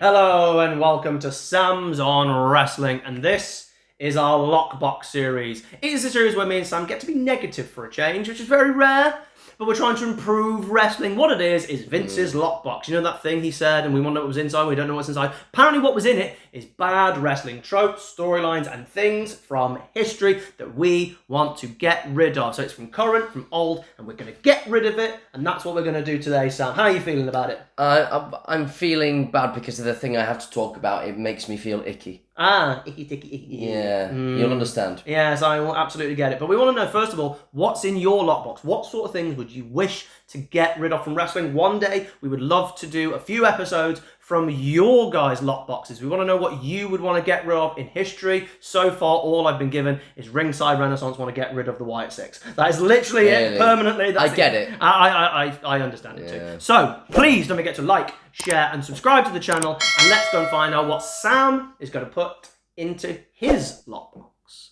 Hello and welcome to Sam's on Wrestling, and this is our Lockbox series. It is a series where me and Sam get to be negative for a change, which is very rare, but we're trying to improve wrestling. What it is Vince's Lockbox. You know that thing he said, and we want to know what was inside, we don't know what's inside. Apparently what was in it is bad wrestling tropes, storylines, and things from history that we want to get rid of. So it's from current, from old, and we're going to get rid of it, and that's what we're going to do today, Sam. How are you feeling about it? I'm feeling bad because of the thing I have to talk about. It makes me feel icky. Icky, icky. Yeah, You'll understand. Yes, I will absolutely get it. But we want to know, first of all, what's in your lockbox? What sort of things would you wish to get rid of from wrestling? One day, we would love to do a few episodes from your guys' lockboxes. We want to know what you would want to get rid of in history. So far, all I've been given is Ringside Renaissance want to get rid of the Wyatt Six. That is literally it, permanently. I get it. I understand it too. So, please don't forget to like, share, and subscribe to the channel, and let's go and find out what Sam is going to put into his lockbox.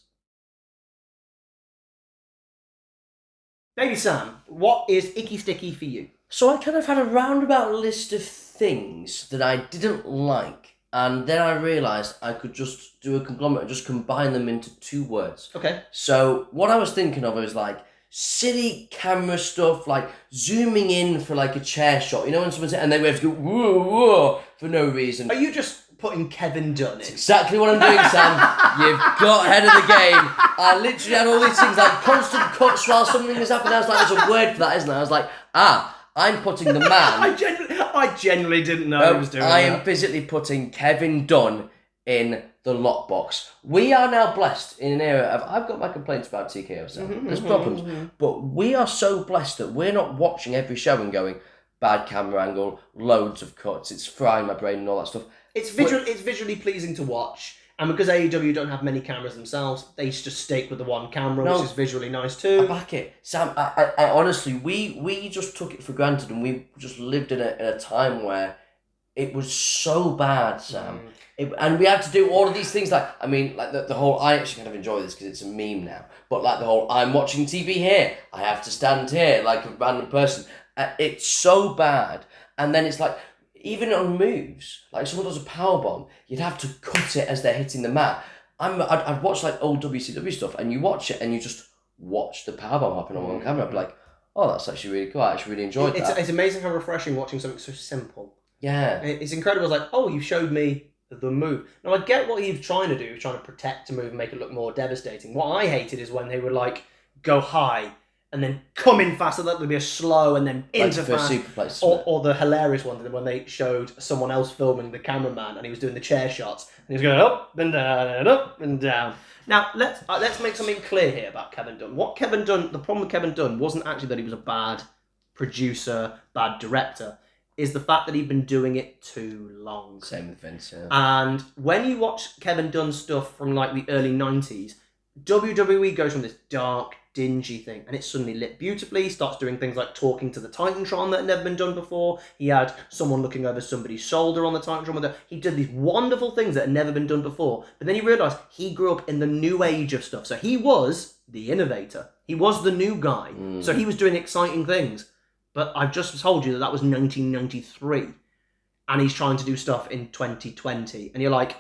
Baby Sam, what is icky sticky for you? So I kind of had a roundabout list of things that I didn't like, and then I realised I could just do a conglomerate and just combine them into two words. Okay. So what I was thinking of was like silly camera stuff, like zooming in for like a chair shot. You know when someone's and they have to go whoa whoa for no reason. Are you just putting Kevin Dunn in? That's exactly what I'm doing, Sam. You've got ahead of the game. I literally had all these things like constant cuts while something is happening. I was like, there's a word for that, isn't there? I was like, I'm putting the man. I genuinely didn't know he was doing that. I am physically putting Kevin Dunn in the lockbox. We are now blessed in an era of, I've got my complaints about TKO, Sam. There's problems. But we are so blessed that we're not watching every show and going, bad camera angle, loads of cuts, it's frying my brain and all that stuff. It's visually pleasing to watch. And because AEW don't have many cameras themselves, they just stick with the one camera, which is visually nice too. I back it. Sam, I honestly, we just took it for granted, and we just lived in a time where it was so bad, Sam. And we had to do all of these things, like the whole, I actually kind of enjoy this because it's a meme now, but like the whole, I'm watching TV here, I have to stand here like a random person. It's so bad. And then it's like, even on moves, like if someone does a powerbomb, you'd have to cut it as they're hitting the mat. I'd watch like old WCW stuff, and you watch it and you just watch the powerbomb happen on one camera. I'd be like, oh, that's actually really cool. I actually really enjoyed that. It's amazing how refreshing watching something so simple. Yeah. It's incredible. It's like, oh, you showed me the move. Now, I get what he was trying to do. He was trying to protect a move and make it look more devastating. What I hated is when they would like go high and then come in faster, that would be a slow, and then into fast. Or the hilarious one when they showed someone else filming the cameraman and he was doing the chair shots and he was going up and down and up and down. Now, let's make something clear here about Kevin Dunn. The problem with Kevin Dunn wasn't actually that he was a bad producer, bad director, is the fact that he'd been doing it too long. Same with Vince, yeah. And when you watch Kevin Dunn stuff from like the early 90s, WWE goes from this dark, dingy thing, and it's suddenly lit beautifully. He starts doing things like talking to the Titantron that had never been done before. He had someone looking over somebody's shoulder on the Titantron. He did these wonderful things that had never been done before. But then you realise he grew up in the new age of stuff. So he was the innovator. He was the new guy. So he was doing exciting things. But I've just told you that was 1993. And he's trying to do stuff in 2020. And you're like,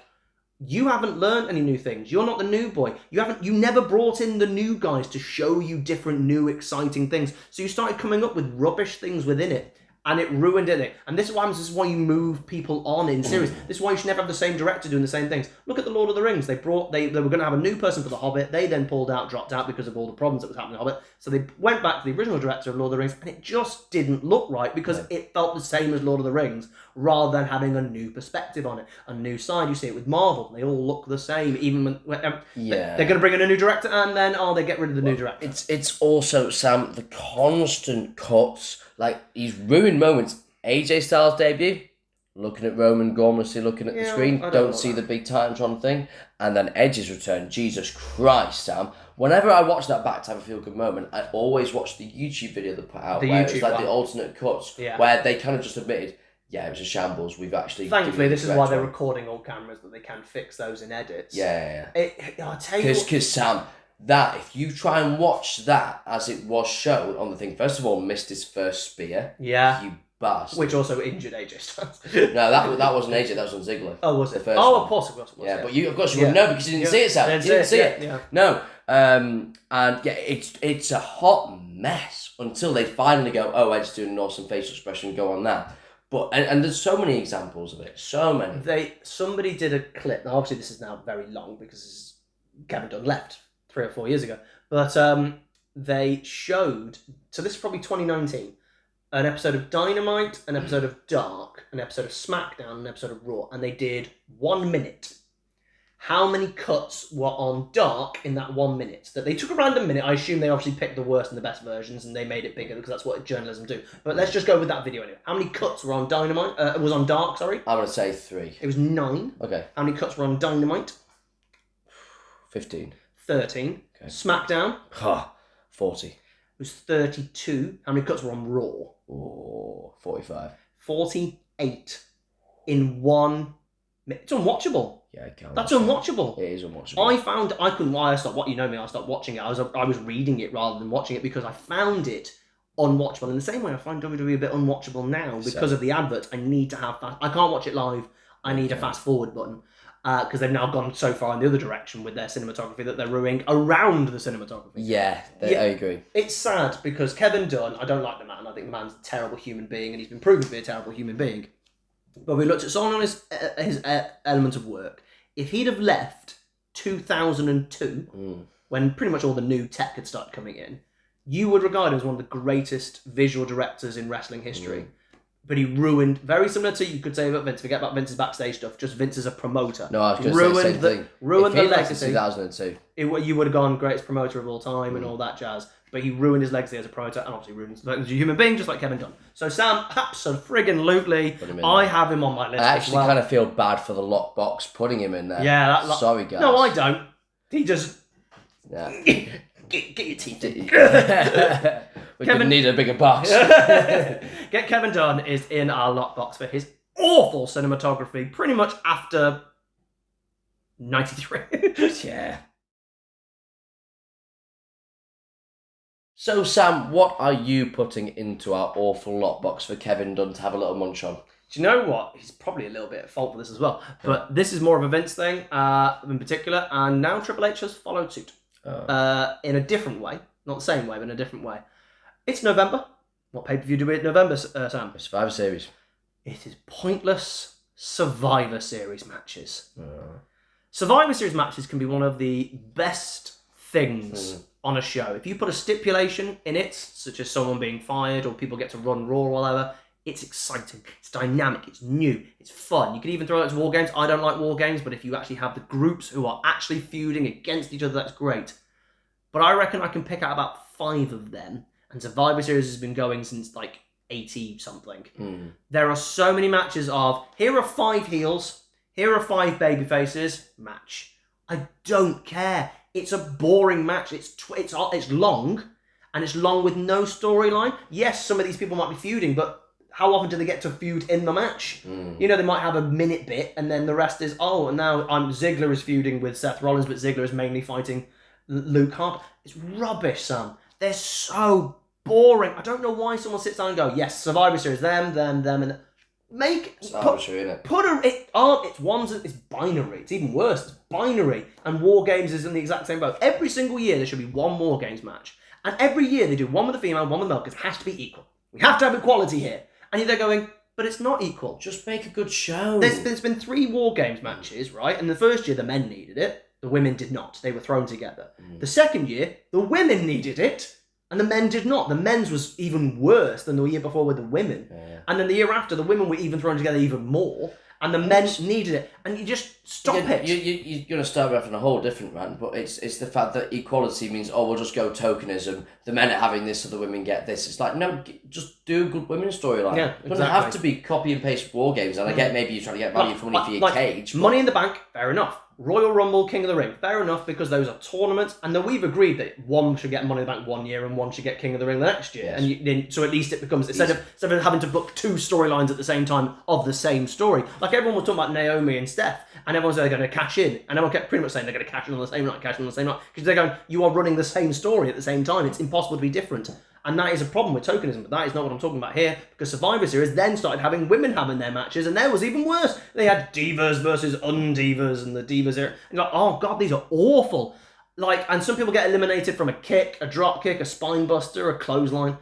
you haven't learned any new things. You're not the new boy. You never brought in the new guys to show you different, new, exciting things. So you started coming up with rubbish things within it. And it ruined it. And this is what happens. This is why you move people on in series. This is why you should never have the same director doing the same things. Look at the Lord of the Rings. They were going to have a new person for the Hobbit. They then dropped out because of all the problems that was happening in the Hobbit. So they went back to the original director of Lord of the Rings, and it just didn't look right because it felt the same as Lord of the Rings, rather than having a new perspective on it, a new side. You see it with Marvel. They all look the same, even when they're going to bring in a new director, and then they get rid of the new director. It's also, Sam, the constant cuts. Like, he's ruined moments. AJ Styles' debut, looking at Roman gormlessly looking at the screen, don't see the big Titantron thing. And then Edge's return, Jesus Christ, Sam. Whenever I watch that back to have a feel-good moment, I always watch the YouTube video they put out, where it's like the alternate cuts, where they kind of just admitted, yeah, it was a shambles. We've actually... Thankfully, this is why they're recording all cameras, that they can fix those in edits. Yeah. I'll tell you... Because, Sam... that, if you try and watch that as it was shown on the thing, first of all, missed his first spear. Yeah. You bastard. Which also injured AJ Styles. No, that wasn't AJ. That was on Ziggler. Oh, was it? The first Oh, one. of course it was. Yeah, but you, of course, you wouldn't know because you didn't see it, Sam. You didn't see it. Yeah. No. And yeah, it's a hot mess until they finally go, oh, Edge's doing an awesome facial expression, go on that. But and there's so many examples of it. So many. Somebody did a clip. Now, obviously, this is now very long because Kevin Dunn left 3 or 4 years ago. But they showed. So this is probably 2019. An episode of Dynamite, an episode of Dark, an episode of SmackDown, an episode of Raw, and they did 1 minute. How many cuts were on Dark in that 1 minute? That they took a random minute. I assume they obviously picked the worst and the best versions, and they made it bigger because that's what journalism do. But let's just go with that video anyway. How many cuts were on Dynamite? Was on Dark. Sorry. I'm gonna say 3. It was 9. Okay. How many cuts were on Dynamite? 15. 13. Okay. SmackDown. 40. It was 32. How many cuts were on Raw? Oh, 45. 48 in 1 minute. It's unwatchable. Yeah, I can't. That's unwatchable. It is unwatchable. I couldn't. Why I stopped watching. You know me. I stopped watching it. I was reading it rather than watching it because I found it unwatchable. In the same way, I find WWE a bit unwatchable now because of the adverts. I need to have fast. I can't watch it live. I need a fast forward button because they've now gone so far in the other direction with their cinematography that they're ruining around the cinematography. Yeah, I agree. It's sad because Kevin Dunn, I don't like the man. I think the man's a terrible human being and he's been proven to be a terrible human being. But we looked at someone on his element of work. If he'd have left 2002, when pretty much all the new tech had started coming in, you would regard him as one of the greatest visual directors in wrestling history. But he ruined, very similar to, you could say about Vince, forget about Vince's backstage stuff, just Vince as a promoter. No, I was going to say the same thing. Ruined if he the left legacy. in 2002. You would have gone greatest promoter of all time and all that jazz. But he ruined his legacy as a promoter and obviously ruined his legacy as a human being, just like Kevin Dunn. So Sam, absolutely, I have him on my list. I actually kind of feel bad for the lockbox putting him in there. Yeah, sorry guys. No, I don't. He just get your teeth in. We could need a bigger box. Get Kevin Dunn is in our lockbox for his awful cinematography, pretty much after 93. Yeah. So, Sam, what are you putting into our awful lockbox for Kevin Dunn to have a little munch on? Do you know what? He's probably a little bit at fault for this as well. But this is more of a Vince thing in particular, and now Triple H has followed suit in a different way. Not the same way, but in a different way. It's November. What pay-per-view do we at November, Sam? Survivor Series. It is pointless Survivor Series matches. Survivor Series matches can be one of the best things on a show. If you put a stipulation in it, such as someone being fired or people get to run Raw or whatever, it's exciting, it's dynamic, it's new, it's fun. You can even throw it as war games. I don't like war games, but if you actually have the groups who are actually feuding against each other, that's great. But I reckon I can pick out about 5 of them, and Survivor Series has been going since like 80-something. There are so many matches of, here are 5 heels, here are 5 baby faces, match. I don't care. It's a boring match. It's long, and it's long with no storyline. Yes, some of these people might be feuding, but how often do they get to feud in the match? You know, they might have a minute bit, and then the rest is, and now Ziggler is feuding with Seth Rollins, but Ziggler is mainly fighting Luke Harper. It's rubbish, Sam. They're so boring. I don't know why someone sits down and go, yes, Survivor Series, them, and it's binary. It's even worse. It's binary. And War Games is in the exact same boat. Every single year there should be one War Games match. And every year they do one with the female, one with the male, because it has to be equal. We have to have equality here. And they're going, but it's not equal. Just make a good show. There's been 3 War Games matches, right? And the first year the men needed it. The women did not. They were thrown together. The second year, the women needed it. And the men did not. The men's was even worse than the year before with the women. Yeah. And then the year after, the women were even thrown together even more. And the men needed it. And you just stop it. You're going to start off on a whole different rant, but it's the fact that equality means, we'll just go tokenism. The men are having this, so the women get this. It's like, no, just do a good women's storyline. Yeah, it doesn't have to be copy and paste War Games. And I get maybe you're trying to get value for money for your cage. But Money in the Bank, fair enough. Royal Rumble, King of the Ring, fair enough, because those are tournaments, and then we've agreed that one should get Money in the Bank one year and one should get King of the Ring the next year. Yes. So at least it becomes, instead of having to book 2 storylines at the same time of the same story. Like everyone was talking about Naomi and Steph, and everyone's going to cash in, and everyone kept pretty much saying they're going to cash in on the same night, because they're going, you are running the same story at the same time. It's impossible to be different. And that is a problem with tokenism, but that is not what I'm talking about here, because Survivor Series then started having women having their matches, and there was even worse. They had divas versus undivas, and the divas era. And you're like, oh god, these are awful. Like, and some people get eliminated from a kick, a drop kick, a spine buster, a clothesline.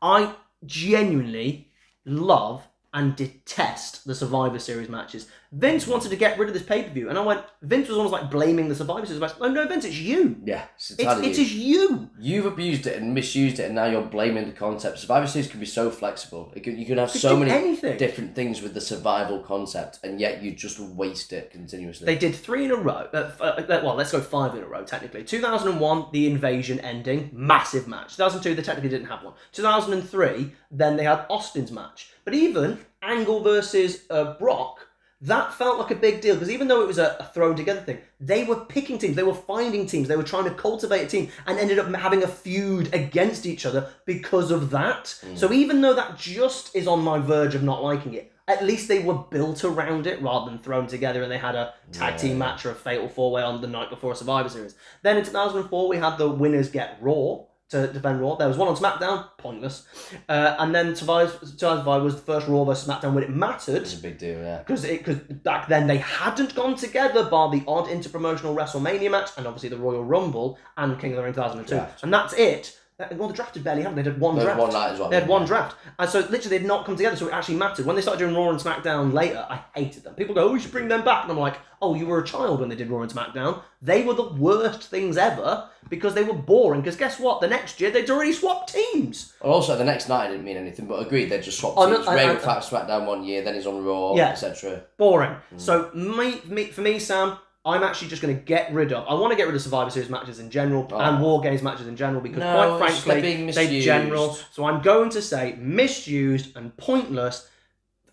I genuinely love and detest the Survivor Series matches. Vince wanted to get rid of this pay-per-view, and I went, Vince was almost like blaming the Survivor Series match. No, Vince, it's you. Yeah, it is you. You've abused it and misused it, and now you're blaming the concept. Survivor Series can be so flexible. You can have so many different things with the survival concept, and yet you just waste it continuously. They did 3 in a row. Well, let's go 5 in a row, technically. 2001, the invasion ending, massive match. 2002, they technically didn't have one. 2003, then they had Austin's match. But even Angle versus Brock, that felt like a big deal, because even though it was a thrown together thing, they were picking teams, they were finding teams, they were trying to cultivate a team, and ended up having a feud against each other because of that. So even though that just is on my verge of not liking it, at least they were built around it rather than thrown together, and they had a tag team match or a fatal 4-way on the night before Survivor Series. Then in 2004, we had the winners get Raw to defend Raw. There was one on SmackDown, pointless. And then 2005 was the first Raw versus SmackDown when it mattered. It's a big deal, yeah. Because back then they hadn't gone together, bar the odd interpromotional WrestleMania match, and obviously the Royal Rumble and King of the Ring 2002. Yeah. And that's it. Well, the draft had barely happened. They did one draft. One night as well. They had one draft. And so literally they had not come together, so it actually mattered. When they started doing Raw and SmackDown later, I hated them. People go, oh, we should bring them back. And I'm like, oh, you were a child when they did Raw and SmackDown. They were the worst things ever because they were boring. Because guess what? The next year, they'd already swapped teams. Well, also, the next night, I didn't mean anything, but agreed, they just swapped teams. Ray would fight SmackDown one year, then he's on Raw, etc. Boring. So for me, Sam, I'm actually just going to get rid of... I want to get rid of Survivor Series matches in general and War Games matches in general because, quite frankly, they're general. So I'm going to say misused and pointless,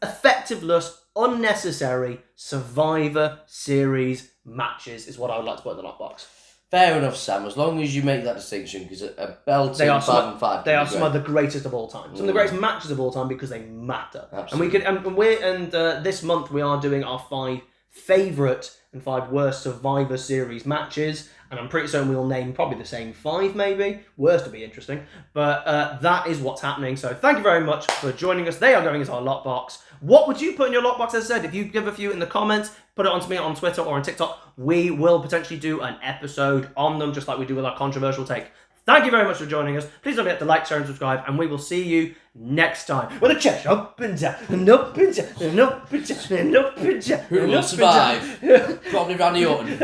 effectiveless, unnecessary Survivor Series matches is what I would like to put in the lockbox. Fair enough, Sam, as long as you make that distinction, because a belting 5 and 5 they are some of the greatest of all time. Some of the greatest matches of all time because they matter. Absolutely. And this month we are doing our 5 favourite and 5 worst Survivor Series matches, and I'm pretty certain we'll name probably the same 5 maybe. Worst would be interesting, but that is what's happening. So thank you very much for joining us. They are going into our lockbox. What would you put in your lockbox? As I said, if you give a few in the comments, put it onto me on Twitter or on TikTok. We will potentially do an episode on them, just like we do with our controversial take. Thank you very much for joining us. Please don't forget to like, share, and subscribe, and we will see you next time. With a chest up and down, and up and down, and up and down, and up and down. Who will survive? Probably Randy Orton.